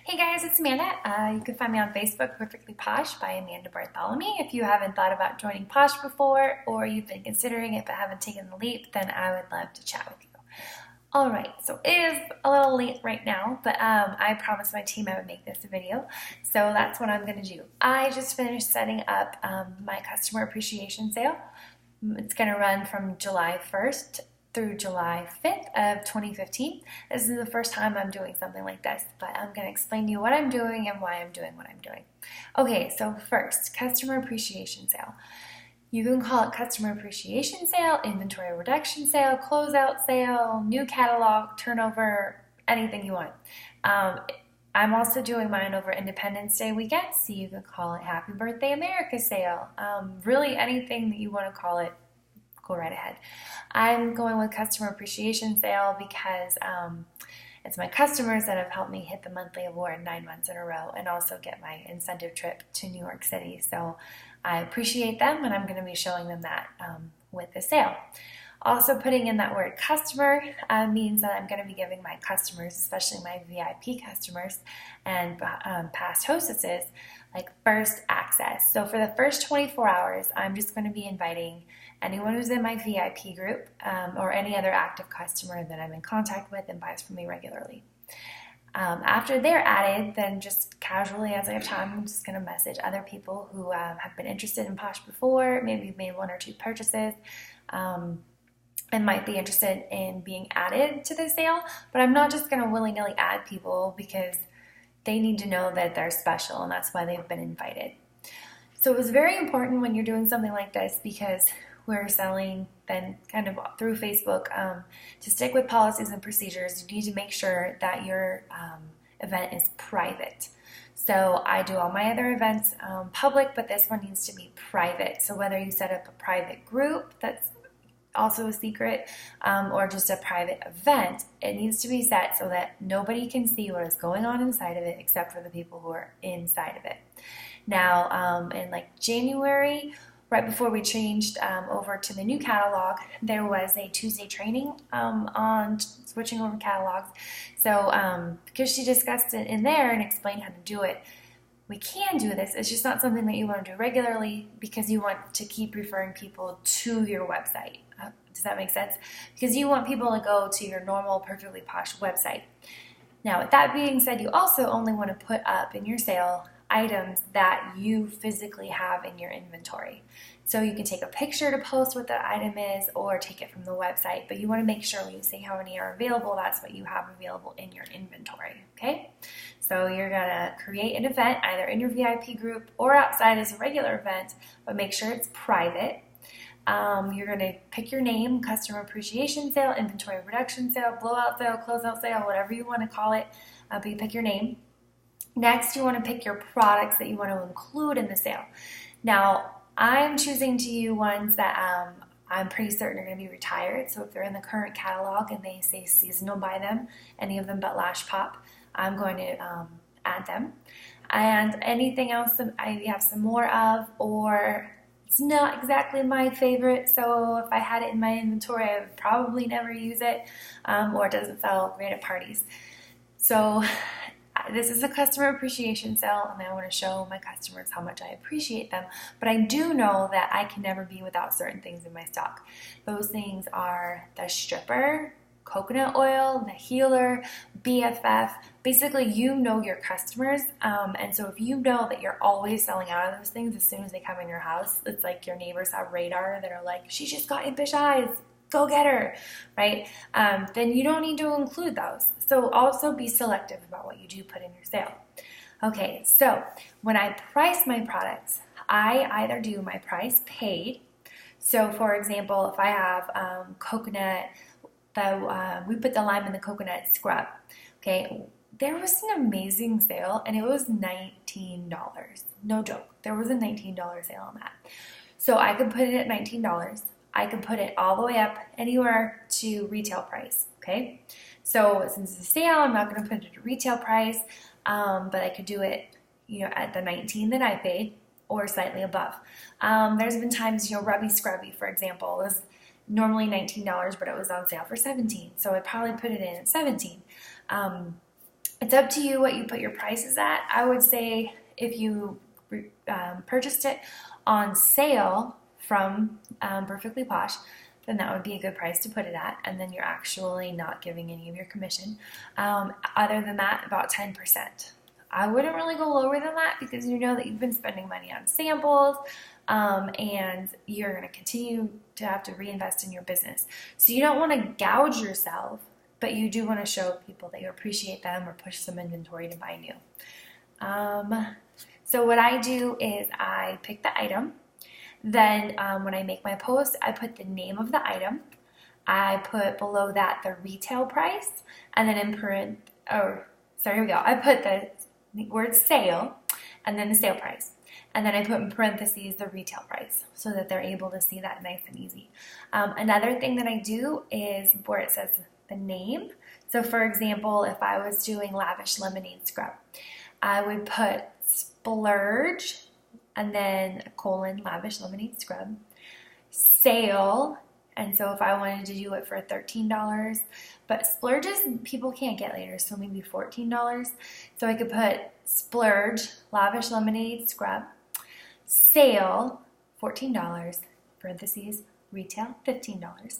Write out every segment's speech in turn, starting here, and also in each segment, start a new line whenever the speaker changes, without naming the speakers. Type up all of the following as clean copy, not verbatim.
Hey guys, it's Amanda. You can find me on Facebook, Perfectly Posh by Amanda Bartholomew. If you haven't thought about joining Posh before, or you've been considering it but haven't taken the leap, then I would love to chat with you. All right, so it is a little late right now, but I promised my team I would make this a video, so that's what I'm going to do. I just finished setting up my customer appreciation sale. It's going to run from July 1st through July 5th of 2015. This is the first time I'm doing something like this, but I'm going to explain to you what I'm doing and why I'm doing what I'm doing. Okay, so first, customer appreciation sale. You can call it customer appreciation sale, inventory reduction sale, closeout sale, new catalog, turnover, anything you want. I'm also doing mine over Independence Day weekend, so you can call it Happy Birthday America sale. Really anything that you want to call it, go right ahead. I'm going with customer appreciation sale because it's my customers that have helped me hit the monthly award 9 months in a row and also get my incentive trip to New York City. So I appreciate them, and I'm going to be showing them that with the sale. Also, putting in that word customer means that I'm going to be giving my customers, especially my VIP customers and past hostesses, like first access. So for the first 24 hours, I'm just going to be inviting anyone who's in my VIP group or any other active customer that I'm in contact with and buys from me regularly. After they're added, then just casually as I have time, I'm just going to message other people who have been interested in Posh before, maybe made 1 or 2 purchases, and might be interested in being added to the sale. But I'm not just going to willy-nilly add people because they need to know that they're special, and that's why they've been invited. So it was very important when you're doing something like this because we're selling then kind of through Facebook to stick with policies and procedures. You need to make sure that your event is private. So I do all my other events public, but this one needs to be private. So whether you set up a private group that's also a secret or just a private event, it needs to be set so that nobody can see what is going on inside of it except for the people who are inside of it. Now in like January, right before we changed over to the new catalog, there was a Tuesday training on switching over catalogs. So because she discussed it in there and explained how to do it, we can do this. It's just not something that you want to do regularly because you want to keep referring people to your website. Does that make sense? Because you want people to go to your normal Perfectly Posh website. Now, with that being said, you also only want to put up in your sale items that you physically have in your inventory. So you can take a picture to post what the item is or take it from the website, but you want to make sure when you say how many are available, that's what you have available in your inventory, okay? So you're going to create an event either in your VIP group or outside as a regular event, but make sure it's private. You're going to pick your name, customer appreciation sale, inventory reduction sale, blowout sale, closeout sale, whatever you want to call it, but you pick your name. Next, you want to pick your products that you want to include in the sale. Now, I'm choosing to use ones that I'm pretty certain are going to be retired. So if they're in the current catalog and they say seasonal by them, any of them but Lash Pop, I'm going to add them. And anything else that I have some more of, or it's not exactly my favorite, so if I had it in my inventory, I would probably never use it, or it doesn't sell great at parties. So this is a customer appreciation sale, and I want to show my customers how much I appreciate them. But I do know that I can never be without certain things in my stock. Those things are the stripper, coconut oil, the healer, BFF. Basically, you know your customers, and so if you know that you're always selling out of those things as soon as they come in your house, it's like your neighbors have radar that are like, she just got impish eyes, go get her, right? Then you don't need to include those. So also be selective about what you do put in your sale. Okay, so when I price my products, I either do my price paid. So for example, if I have coconut, we put the lime in the coconut scrub. Okay, there was an amazing sale and it was $19. No joke, there was a $19 sale on that. So I could put it at $19. I could put it all the way up anywhere to retail price, okay? So since it's a sale, I'm not going to put it at retail price, but I could do it, at the $19 that I paid or slightly above. There's been times, Rubby Scrubby, for example, was normally $19, but it was on sale for $17. So I'd probably put it in at $17. It's up to you what you put your prices at. I would say if you purchased it on sale from Perfectly Posh, then that would be a good price to put it at, and then you're actually not giving any of your commission. Other than that, about 10%. I wouldn't really go lower than that because you know that you've been spending money on samples, and you're going to continue to have to reinvest in your business. So you don't want to gouge yourself, but you do want to show people that you appreciate them or push some inventory to buy new. So what I do is I pick the item. Then when I make my post, I put the name of the item. I put below that the retail price, and then here we go. I put the word sale, and then the sale price. And then I put in parentheses the retail price so that they're able to see that nice and easy. Another thing that I do is where it says the name. So for example, if I was doing Lavish Lemonade Scrub, I would put splurge and then a colon, Lavish Lemonade Scrub, sale. And so if I wanted to do it for $13, but splurges people can't get later, so maybe $14. So I could put splurge, Lavish Lemonade Scrub, sale, $14, parentheses, retail, $15.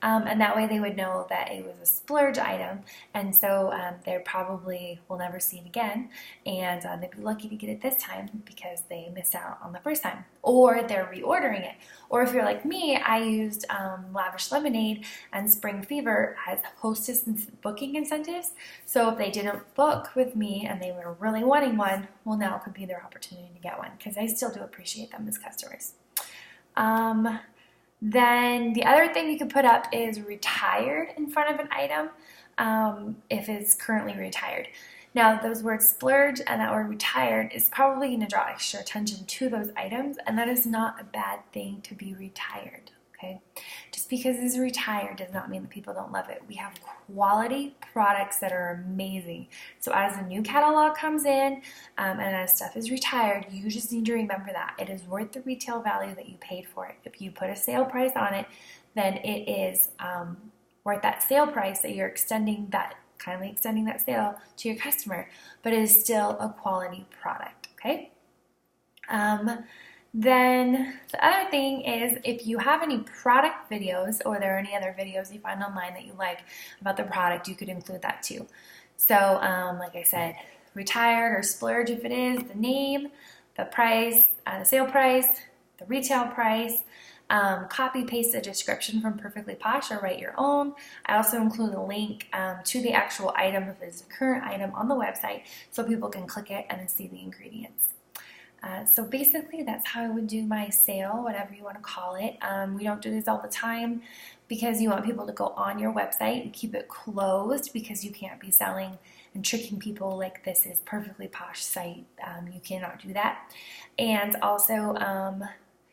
And that way they would know that it was a splurge item, and so they probably will never see it again, and they'd be lucky to get it this time because they missed out on the first time, or they're reordering it. Or if you're like me, I used Lavish Lemonade and Spring Fever as hostess and booking incentives, so if they didn't book with me and they were really wanting one, well, now could be their opportunity to get one, because I still do appreciate them as customers. Then the other thing you could put up is retired in front of an item if it's currently retired. Now, those words splurge and that word retired is probably going to draw extra attention to those items, and that is not a bad thing to be retired, okay? Just because it's retired does not mean that people don't love it. We have quality products that are amazing. So as a new catalog comes in and as stuff is retired, you just need to remember that it is worth the retail value that you paid for it. If you put a sale price on it, then it is worth that sale price that you're kindly extending that sale to your customer, but it is still a quality product, okay? Then the other thing is if you have any product videos or there are any other videos you find online that you like about the product, you could include that too. So like I said, retired or splurge if it is, the name, the price, the sale price, the retail price, copy paste the description from Perfectly Posh or write your own. I also include a link to the actual item if it's a current item on the website so people can click it and see the ingredients. So basically that's how I would do my sale, whatever you want to call it. We don't do this all the time because you want people to go on your website and keep it closed because you can't be selling and tricking people like this is Perfectly Posh site. You cannot do that. And also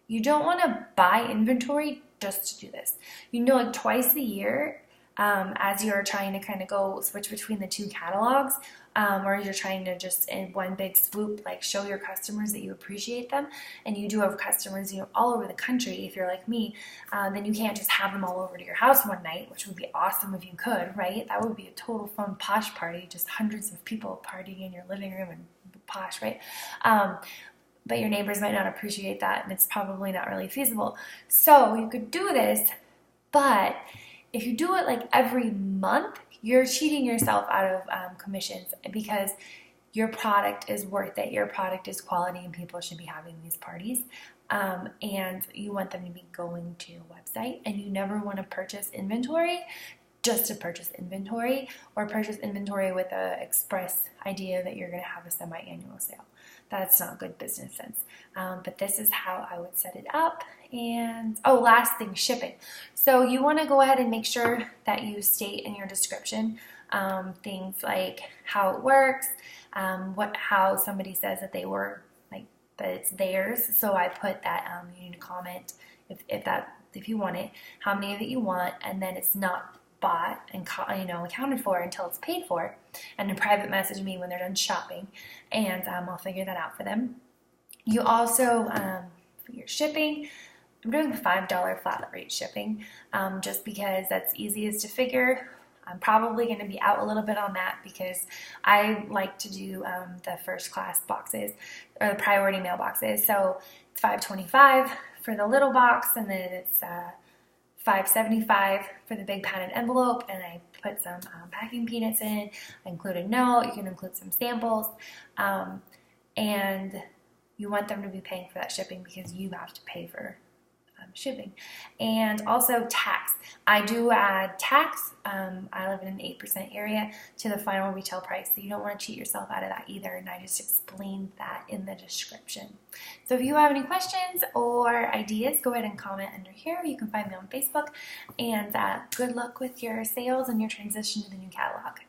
you don't want to buy inventory just to do this. Like twice a year as you're trying to kind of go switch between the two catalogs, or you're trying to just in one big swoop like show your customers that you appreciate them, and you do have customers all over the country. If you're like me, then you can't just have them all over to your house one night, which would be awesome if you could, right? That would be a total fun Posh party, just hundreds of people partying in your living room and Posh, right? But your neighbors might not appreciate that, and it's probably not really feasible. So you could do this, but if you do it like every month, you're cheating yourself out of commissions because your product is worth it. Your product is quality, and people should be having these parties. And you want them to be going to your website, and you never want to purchase inventory just to purchase inventory or purchase inventory with an express idea that you're going to have a semi-annual sale. That's not good business sense. But this is how I would set it up. And last thing, shipping. So you want to go ahead and make sure that you state in your description things like how it works, how somebody says that they were that it's theirs. So I put that you need to comment if you want it, how many of it you want, and then it's not bought and accounted for until it's paid for, and to private message me when they're done shopping, and I'll figure that out for them. You also for your shipping, I'm doing $5 flat rate shipping just because that's easiest to figure. I'm probably going to be out a little bit on that because I like to do the first class boxes or the priority mail boxes. So it's $5.25 for the little box, and then it's $5.75 for the big padded envelope, and I put some packing peanuts in. I include a note. You can include some samples, and you want them to be paying for that shipping because you have to pay for shipping. And also tax. I do add tax. I live in an 8% area to the final retail price, so you don't want to cheat yourself out of that either, and I just explained that in the description. So if you have any questions or ideas, go ahead and comment under here. You can find me on Facebook, and good luck with your sales and your transition to the new catalog.